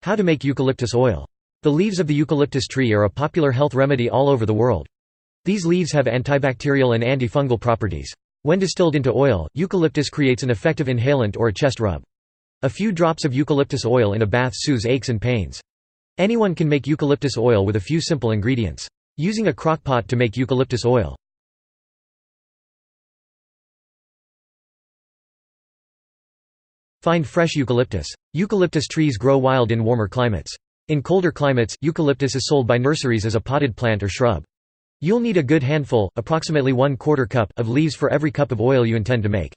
How to make eucalyptus oil. The leaves of the eucalyptus tree are a popular health remedy all over the world. These leaves have antibacterial and antifungal properties. When distilled into oil, eucalyptus creates an effective inhalant or a chest rub. A few drops of eucalyptus oil in a bath soothes aches and pains. Anyone can make eucalyptus oil with a few simple ingredients. Using a crock pot to make eucalyptus oil. Find fresh eucalyptus. Eucalyptus trees grow wild in warmer climates. In colder climates, eucalyptus is sold by nurseries as a potted plant or shrub. You'll need a good handful, approximately 1/4 cup, of leaves for every cup of oil you intend to make.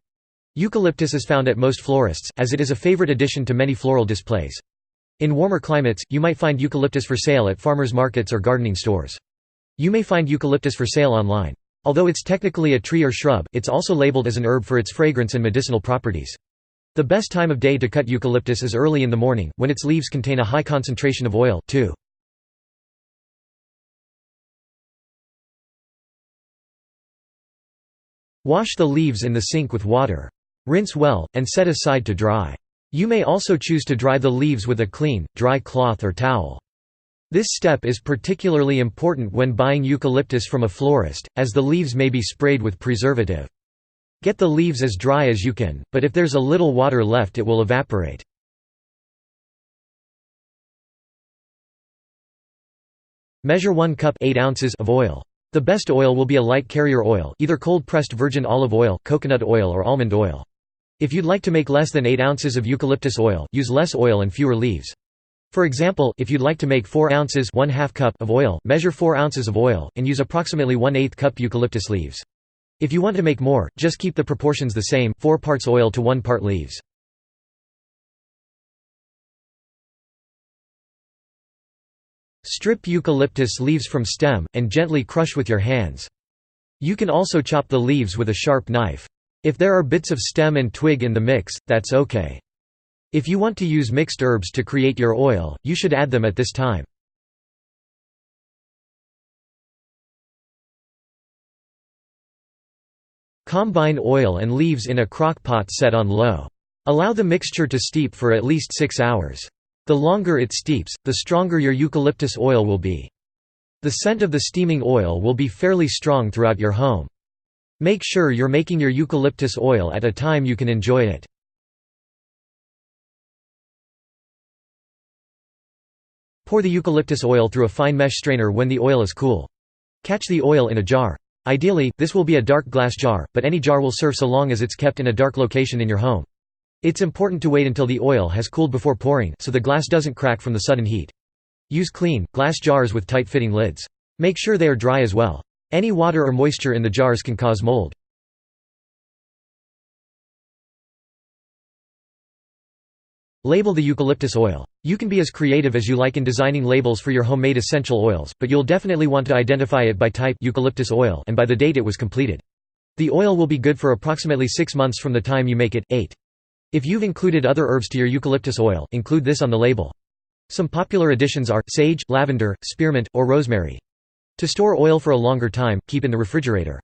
Eucalyptus is found at most florists, as it is a favorite addition to many floral displays. In warmer climates, you might find eucalyptus for sale at farmers markets or gardening stores. You may find eucalyptus for sale online. Although it's technically a tree or shrub, it's also labeled as an herb for its fragrance and medicinal properties. The best time of day to cut eucalyptus is early in the morning, when its leaves contain a high concentration of oil, too. Wash the leaves in the sink with water. Rinse well, and set aside to dry. You may also choose to dry the leaves with a clean, dry cloth or towel. This step is particularly important when buying eucalyptus from a florist, as the leaves may be sprayed with preservative. Get the leaves as dry as you can, but if there's a little water left it will evaporate. Measure 1 cup 8 ounces of oil. The best oil will be a light carrier oil, either cold-pressed virgin olive oil, coconut oil or almond oil. If you'd like to make less than 8 ounces of eucalyptus oil, use less oil and fewer leaves. For example, if you'd like to make 4 ounces (1/2 cup) of oil, measure 4 ounces of oil, and use approximately 1/8 cup eucalyptus leaves. If you want to make more, just keep the proportions the same, 4 parts oil to 1 part leaves. Strip eucalyptus leaves from stem, and gently crush with your hands. You can also chop the leaves with a sharp knife. If there are bits of stem and twig in the mix, that's okay. If you want to use mixed herbs to create your oil, you should add them at this time. Combine oil and leaves in a crock pot set on low. Allow the mixture to steep for at least 6 hours. The longer it steeps, the stronger your eucalyptus oil will be. The scent of the steaming oil will be fairly strong throughout your home. Make sure you're making your eucalyptus oil at a time you can enjoy it. Pour the eucalyptus oil through a fine mesh strainer when the oil is cool. Catch the oil in a jar. Ideally, this will be a dark glass jar, but any jar will serve so long as it's kept in a dark location in your home. It's important to wait until the oil has cooled before pouring, so the glass doesn't crack from the sudden heat. Use clean, glass jars with tight-fitting lids. Make sure they are dry as well. Any water or moisture in the jars can cause mold. Label the eucalyptus oil. You can be as creative as you like in designing labels for your homemade essential oils, but you'll definitely want to identify it by type eucalyptus oil and by the date it was completed. The oil will be good for approximately 6 months from the time you make it. 8. If you've included other herbs to your eucalyptus oil, include this on the label. Some popular additions are sage, lavender, spearmint, or rosemary. To store oil for a longer time, keep in the refrigerator.